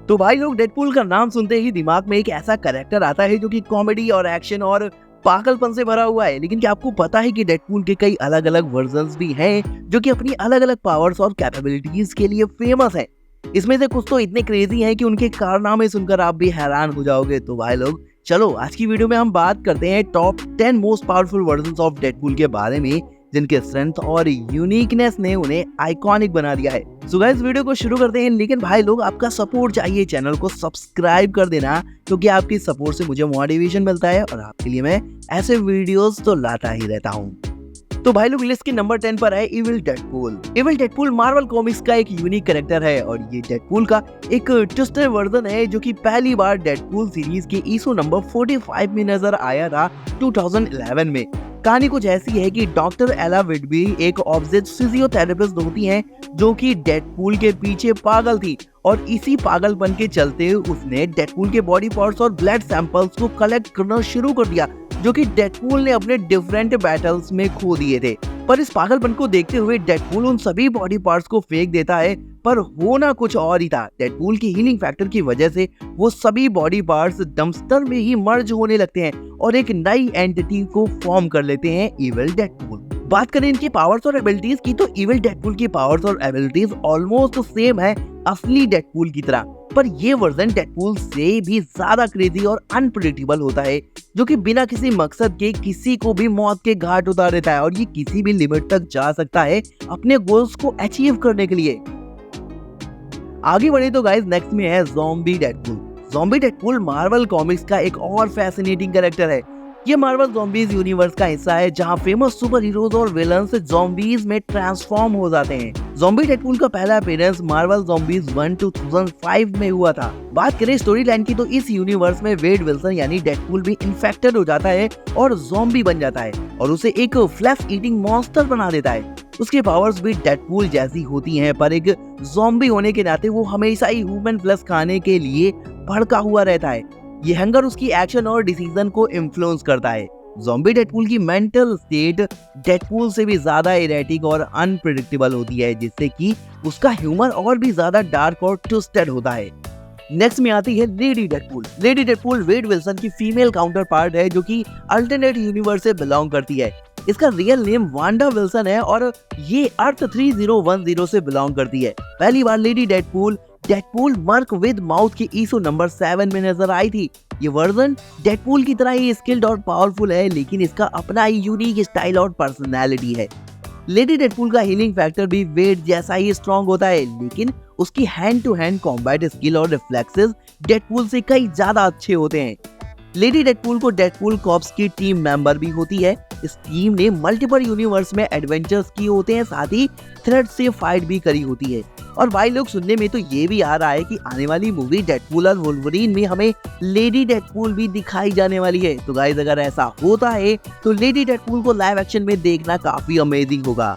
तो भाई लोग डेडपूल का नाम सुनते ही दिमाग में एक ऐसा कैरेक्टर आता है जो कि कॉमेडी और एक्शन और पागलपन से भरा हुआ है। लेकिन क्या आपको पता है कि डेडपूल के कई अलग अलग वर्जन्स भी हैं जो कि अपनी अलग अलग पावर्स और कैपेबिलिटीज के लिए फेमस हैं। इसमें से कुछ तो इतने क्रेजी हैं कि उनके कारनामे सुनकर आप भी हैरान हो जाओगे। तो भाई लोग चलो आज की वीडियो में हम बात करते हैं top 10 most powerful versions of Deadpool के बारे में, जिनके स्ट्रेंथ और यूनिकनेस ने उन्हें आइकॉनिक बना दिया है। सो गाइस वीडियो को शुरू करते हैं, लेकिन भाई लोग आपका सपोर्ट चाहिए। चैनल को सब्सक्राइब कर देना क्योंकि आपकी सपोर्ट से मुझे मोटिवेशन मिलता है और आपके लिए मैं ऐसे वीडियोस तो लाता ही रहता हूँ। तो भाई लोग लिस्ट के नंबर 10 पर है evil Deadpool. Evil Deadpool Marvel comics का एक यूनिक कैरेक्टर है और ये डेडपूल का एक ट्विस्टेड वर्जन है जो कि पहली बार डेडपूल सीरीज के इशू नंबर 45 में नजर आया था 2011 में। कहानी कुछ ऐसी है कि डॉक्टर एला विडबी एक ऑब्जेक्ट फिजियोथेरेपिस्ट होती हैं जो कि डेडपूल के पीछे पागल थी और इसी पागलपन के चलते उसने डेडपूल के बॉडी पार्ट्स और ब्लड सैंपल्स को कलेक्ट करना शुरू कर दिया जो कि डेडपूल ने अपने डिफरेंट बैटल्स में खो दिए थे। पर इस पागलपन को देखते हुए डेडपूल उन सभी बॉडी पार्ट्स को फेंक देता है, पर होना कुछ और ही था। डेडपूल की हीलिंग फैक्टर की वजह से वो सभी बॉडी पार्ट्स डंपस्टर में ही मर्ज होने लगते हैं और एक नई एंटिटी को फॉर्म कर लेते हैं इविल डेडपूल। बात करें इनकी पावर्स और एबिलिटीज की तो इविल डेडपूल की पावर्स और एबिलिटीज ऑलमोस्ट सेम है असली डेडपूल की तरह, पर ये वर्जन डेडपूल से भी ज्यादा क्रेजी और अनप्रेडिक्टेबल होता है जो कि बिना किसी मकसद के किसी को भी मौत के घाट उतार देता है और ये किसी भी लिमिट तक जा सकता है अपने गोल्स को अचीव करने के लिए। आगे बढ़े तो गाइस नेक्स्ट में है zombie Deadpool. Zombie Deadpool Marvel comics का एक और फैसिनेटिंग कैरेक्टर है। ये मार्वल ज़ॉम्बीज यूनिवर्स का हिस्सा है जहां फेमस सुपर हीरोज और विलन्स ज़ॉम्बीज में ट्रांसफॉर्म हो जाते हैं। ज़ॉम्बी डेडपूल का पहला अपीयरेंस मार्वल ज़ॉम्बीज 1 2005 में हुआ था। बात करें स्टोरी लाइन की तो इस यूनिवर्स में वेड विल्सन यानी डेडपूल भी इन्फेक्टेड हो जाता है और ज़ॉम्बी बन जाता है और उसे एक फ्लैश ईटिंग मॉन्स्टर बना देता है। उसके पावर्स भी डेडपूल जैसी होती हैं, पर एक ज़ॉम्बी होने के नाते वो हमेशा ही ह्यूमन फ्लैश खाने के लिए भड़का हुआ रहता है। ये हंगर उसकी एक्शन और डिसीजन को इन्फ्लुएंस करता है। ज़ॉम्बी डेडपूल की मेंटल स्टेट डेडपूल से भी ज्यादा इरेटिक और अनप्रेडिक्टेबल होती है, जिससे कि उसका ह्यूमर और भी ज्यादा डार्क और ट्विस्टेड होता है। नेक्स्ट में आती है Lady Deadpool. Lady Deadpool Wade Wilson की फीमेल काउंटर पार्ट है जो कि अल्टरनेट यूनिवर्स से बिलोंग करती है। इसका रियल नेम वांडा विल्सन है और ये अर्थ 3010 से बिलोंग करती है। पहली बार lady Deadpool merc with mouth की इशू नंबर 7 में नजर आई थी। ये वर्जन डेडपूल की तरह ही स्किल्ड और पावरफुल है, लेकिन इसका अपना ही यूनिक स्टाइल और पर्सनैलिटी है। लेडी डेडपूल का हीलिंग फैक्टर भी वेड जैसा ही स्ट्रॉन्ग होता है, लेकिन उसकी hand to hand combat skill और रिफ्लेक्सेस डेडपूल से कई ज्यादा अच्छे होते हैं। लेडी डेडपूल को डेडपूल कॉर्प्स की टीम मेंबर भी होती है। इस टीम ने मल्टीपल यूनिवर्स में एडवेंचर्स किए होते हैं, साथ ही थ्रेड से फाइट भी करी होती है। और भाई लोग सुनने में तो ये भी आ रहा है कि आने वाली मूवी डेडपूल और वुल्वरीन में हमें लेडी डेडपूल भी दिखाई जाने वाली है। तो गाइस अगर ऐसा होता है तो लेडी डेडपूल को लाइव एक्शन में देखना काफी अमेजिंग होगा।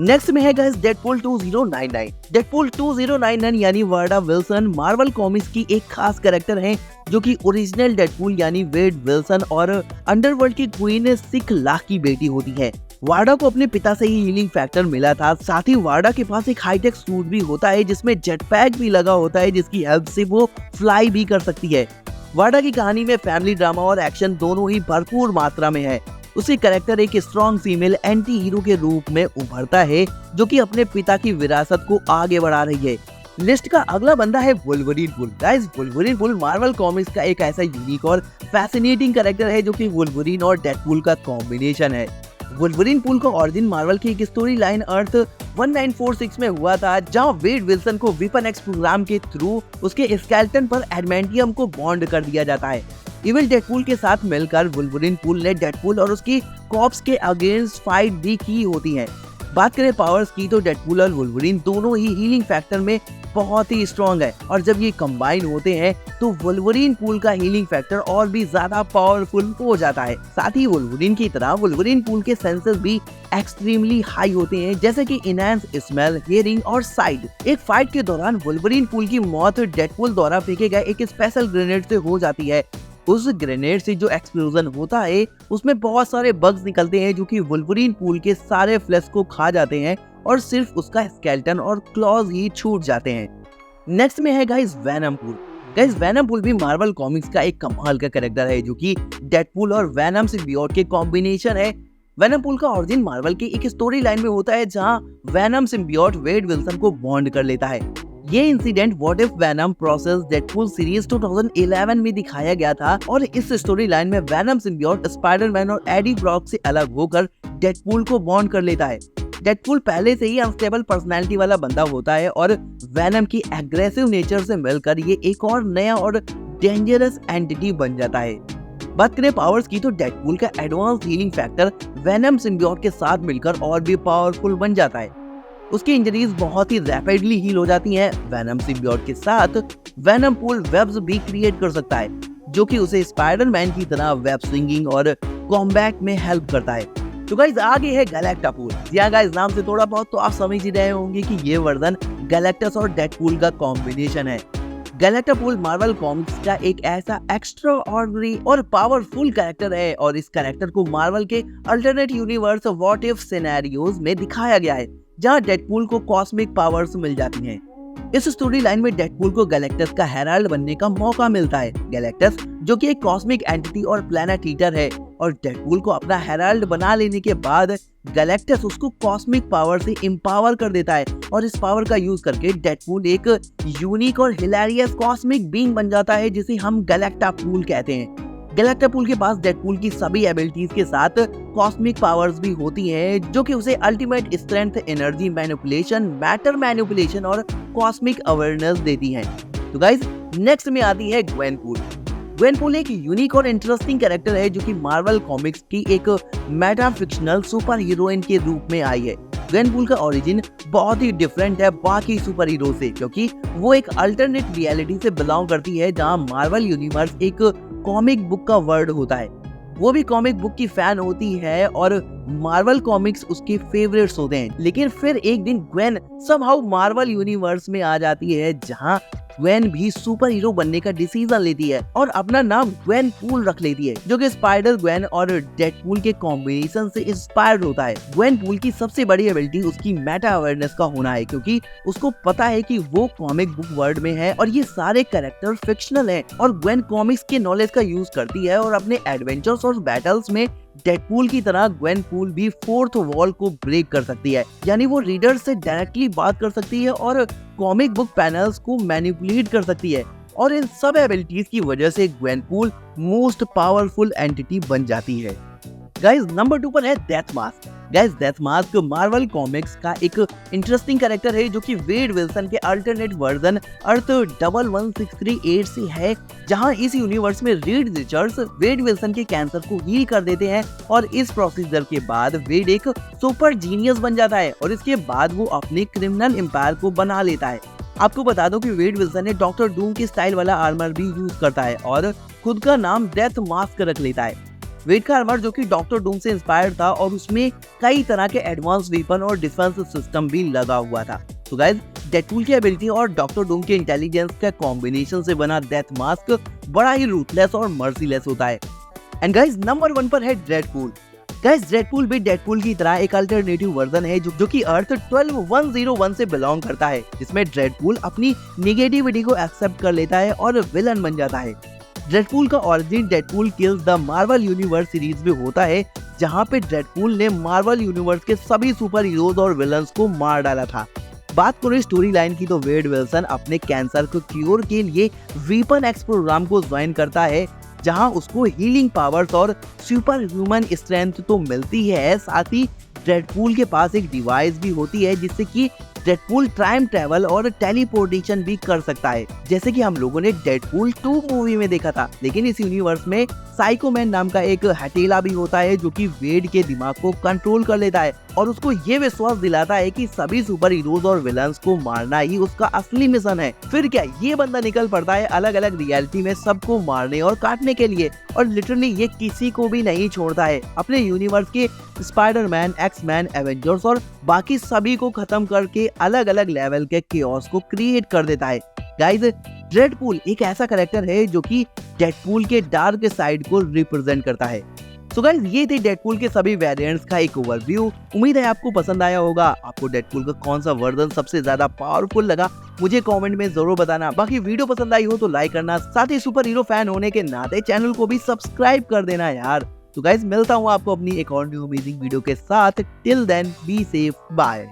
नेक्स्ट में है गाइस डेडपूल 2099। डेडपूल 2099 यानी वांडा विल्सन मार्वल कॉमिक्स की एक खास कैरेक्टर है जो कि ओरिजिनल डेडपूल यानी वेड विल्सन और अंडरवर्ल्ड की क्वीन सिक लाख की बेटी होती है। वांडा को अपने पिता से ही हीलिंग फैक्टर मिला था, साथ ही वांडा के पास एक हाईटेक सूट भी होता है जिसमें जेट पैक भी लगा होता है जिसकी हेल्प से वो फ्लाई भी कर सकती है। वांडा की कहानी में फैमिली ड्रामा और एक्शन दोनों ही भरपूर मात्रा में है। उसकी कैरेक्टर एक स्ट्रॉन्ग फीमेल एंटी हीरो के रूप में उभरता है जो कि अपने पिता की विरासत को आगे बढ़ा रही है। लिस्ट का अगला बंदा है Wolverine pool. Guys Wolverine pool Marvel comics का एक ऐसा यूनिक और फैसिनेटिंग कैरेक्टर है जो कि वुल्वरीन और डेडपूल का कॉम्बिनेशन है। वुल्वरीन पूल का ऑरिजिन मार्वल की एक स्टोरी लाइन अर्थ 1946 में हुआ था जहां वेड विल्सन को वेपन एक्स प्रोग्राम के थ्रू उसके स्केलेटन पर एडमेंटियम को बॉन्ड कर दिया जाता है। इविल डेडपूल के साथ मिलकर वुल्वरीन पूल ने डेडपूल और उसकी कॉर्प्स के अगेंस्ट फाइट भी की होती है। बात करें पावर्स की तो डेडपूल और वुल्वरीन दोनों ही हीलिंग फैक्टर में बहुत ही स्ट्रॉन्ग है और जब ये कंबाइन होते हैं तो वुल्वरीन पूल का हीलिंग फैक्टर और भी ज्यादा पावरफुल हो जाता है। साथ ही वुल्वरीन की तरह वुल्वरीन पूल के सेंसेस भी एक्सट्रीमली हाई होते हैं, जैसे कि इनहैंस स्मेल, हियरिंग और साइट। एक फाइट के दौरान वुल्वरीन पूल की मौत डेडपूल द्वारा फेंके गए एक स्पेशल ग्रेनेड से हो जाती है। उस ग्रेनेड से जो एक्सप्लोजन होता है उसमें बहुत सारे बग्स निकलते हैं जो कि वुल्वरीन पूल के सारे फ्लैश को खा जाते हैं और सिर्फ उसका स्केलेटन और क्लॉज ही छूट जाते हैं। नेक्स्ट में है guys venom pool. Guys venom pool भी मार्वल कॉमिक्स का एक कमाल का कैरेक्टर है जो कि डेडपूल और वेनम सिम्बियोट के कॉम्बिनेशन है। वेनम पूल का ओरिजिन मार्वल की एक स्टोरी लाइन में होता है जहां वेनम सिम्बियोट वेड विल्सन को बॉन्ड कर लेता है। ये incident what if venom process Deadpool series 2011 में दिखाया गया था और इस स्टोरी लाइन में वेनम सिम्बियोट स्पाइडरमैन और एडी ब्रॉक से अलग होकर डेडपूल को बॉन्ड कर लेता है। डेडपूल पहले से ही अनस्टेबल पर्सनालिटी वाला बंदा होता है और वेनम की एग्रेसिव नेचर से मिलकर ये एक और नया और डेंजरस एंटिटी बन जाता है। बात करें पावर्स की तो डेडपूल का advance healing factor venom symbiote के साथ मिलकर और भी पावरफुल बन जाता है। उसकी इंजरीज बहुत ही रैपिडली हील हो जाती हैं। वेनम सिम्बियोट के साथ वेनम पूल वेब्स भी क्रिएट कर सकता है जो कि उसे स्पाइडरमैन की तरह वेब स्विंगिंग और कॉम्बैट में हेल्प करता है। तो गाइस आगे है गैलेक्टापूल। यहाँ गाइस नाम से थोड़ा बहुत तो आप समझ ही रहे होंगे कि ये वर्जन गैलेक्टस और डेडपूल का कॉम्बिनेशन है। गैलेक्टापूल मार्वल कॉमिक्स का एक ऐसा एक्स्ट्रा ऑर्डिनरी और पावरफुल कैरेक्टर है और इस कैरेक्टर को मार्वल के alternate universe what if scenarios में दिखाया गया है जहां डेडपूल को कॉस्मिक पावर्स मिल जाती हैं। इस स्टोरी लाइन में डेडपूल को गैलेक्टस का हेराल्ड बनने का मौका मिलता है। गैलेक्टस जो कि एक कॉस्मिक एंटिटी और प्लैनेट ईटर है और डेडपूल को अपना हेराल्ड बना लेने के बाद गैलेक्टस उसको कॉस्मिक पावर से एम्पावर कर देता है और इस पावर का यूज करके डेडपूल एक यूनिक और हिलेरियस कॉस्मिक बीइंग बन जाता है जिसे हम गैलेक्टापूल कहते हैं। गैलेक्टापूल के पास डेडपूल की सभी एबिलिटीज के साथ कॉस्मिक पावर्स भी होती हैं जो कि उसे ultimate strength, energy manipulation, matter manipulation और कॉस्मिक अवेयरनेस देती हैं। तो गाइस नेक्स्ट में आती है ग्वेनपूल। ग्वेनपूल एक यूनिक और इंटरेस्टिंग कैरेक्टर है जो कि मार्वल कॉमिक्स की एक मेटा फिक्शनल सुपर हीरोइन के रूप में आई है। ग्वेनपूल का ओरिजिन बहुत ही डिफरेंट है बाकी सुपर हीरो से क्योंकि वो एक अल्टरनेट रियलिटी से बिलोंग करती है जहां मार्वल यूनिवर्स एक कॉमिक बुक का वर्ड होता है। वो भी कॉमिक बुक की फैन होती है और मार्वल कॉमिक्स उसके फेवरेट्स होते हैं। लेकिन फिर एक दिन ग्वेन समहाउ मार्वल यूनिवर्स में आ जाती है जहां ग्वेन भी सुपर हीरो बनने का डिसीजन लेती है और अपना नाम ग्वेनपूल रख लेती है जो कि स्पाइडर ग्वेन और डेडपूल के कॉम्बिनेशन से इंस्पायर्ड होता है। ग्वेनपूल की सबसे बड़ी एबिलिटी उसकी मेटा अवेयरनेस का होना है क्योंकि उसको पता है कि वो कॉमिक बुक वर्ल्ड में है और ये सारे कैरेक्टर फिक्शनल हैं और ग्वेन कॉमिक्स के नॉलेज का यूज करती है और अपने एडवेंचर्स और बैटल्स में डेडपूल की तरह ग्वेनपूल भी फोर्थ वॉल को ब्रेक कर सकती है, यानी वो रीडर से डायरेक्टली बात कर सकती है और कॉमिक बुक पैनल्स को मैनिपुलेट कर सकती है और इन सब एबिलिटीज की वजह से ग्वेनपूल मोस्ट पावरफुल एंटिटी बन जाती है। गाइस नंबर 2 पर है death mask. Guys death mask Marvel comics का एक इंटरेस्टिंग कैरेक्टर है जो कि वेड विल्सन के अल्टरनेट वर्जन अर्थ 11638 से है जहां इस यूनिवर्स में रीड रिचर्ड्स वेड विल्सन के कैंसर को हील कर देते हैं और इस प्रोसीजर के बाद वेड एक सुपर जीनियस बन जाता है और इसके बाद वो अपने क्रिमिनल एम्पायर को बना लेता है। आपको बता दो कि वेड विल्सन ने डॉक्टर डूम के स्टाइल वाला आर्मर भी यूज करता है और खुद का नाम डेथ मास्क रख लेता है। वेड का आर्मर जो कि डॉक्टर डूम से इंस्पायर्ड था और उसमें कई तरह के एडवांस वेपन और डिफेंस सिस्टम भी लगा हुआ था। तो गाइस डेडपूल की एबिलिटी और डॉक्टर डूम के इंटेलिजेंस का कॉम्बिनेशन से बना डेथ मास्क बड़ा ही रूथलेस और मर्सीलेस होता है। एंड गाइस नंबर 1 पर है डेडपूल। गाइस डेडपूल भी डेडपूल की तरह एक अल्टरनेटिव वर्जन है जो कि अर्थ 12101 से बिलोंग करता है जिसमें डेडपूल अपनी नेगेटिविटी को एक्सेप्ट कर लेता है और विलन बन जाता है। डेडपूल का origin Deadpool kills the Marvel universe series में होता है जहां पे डेडपूल ने मार्वल यूनिवर्स के सभी सुपर हीरोज और विलन्स को मार डाला था। बात करें स्टोरी लाइन की तो वेड विल्सन अपने कैंसर को क्योर के लिए वीपन एक्स प्रोग्राम को ज्वाइन करता है जहां उसको हीलिंग पावर्स और सुपर ह्यूमन स्ट्रेंथ तो मिलती है, साथ ही डेडपूल के पास एक डिवाइस भी होती है जिससे कि डेडपूल टाइम ट्रैवल और टेलीपोर्टेशन भी कर सकता है जैसे कि हम लोगों ने डेडपूल 2 मूवी में देखा था। लेकिन इस यूनिवर्स में साइको मैन नाम का एक हथेला भी होता है जो कि वेड के दिमाग को कंट्रोल कर लेता है और उसको ये विश्वास दिलाता है कि सभी सुपर हीरोज और विलन्स को मारना ही उसका असली मिशन है। फिर क्या ये बंदा निकल पड़ता है अलग अलग रियलिटी में सबको मारने और काटने के लिए और लिटरली ये किसी को भी नहीं छोड़ता है। अपने यूनिवर्स के स्पाइडरमैन, एक्समैन, एवेंजर्स और बाकी सभी को खत्म करके अलग अलग लेवल के केओस को क्रिएट कर देता है। गाइस डेडपूल एक ऐसा कैरेक्टर है जो कि डेडपूल के डार्क साइड को रिप्रेजेंट करता है। सो गाइस ये थे डेडपूल के सभी वेरिएंट्स का एक ओवरव्यू। उम्मीद है आपको पसंद आया होगा। आपको डेडपूल का कौन सा वर्जन सबसे ज्यादा पावरफुल लगा मुझे कमेंट में जरूर बताना। बाकी वीडियो पसंद आई हो तो लाइक करना, साथ ही सुपर हीरो फैन होने के नाते चैनल को भी सब्सक्राइब कर देना यार। तो गाइस मिलता हूँ आपको अपनी एक और न्यू अमेजिंग वीडियो के साथ। Till then be safe, bye.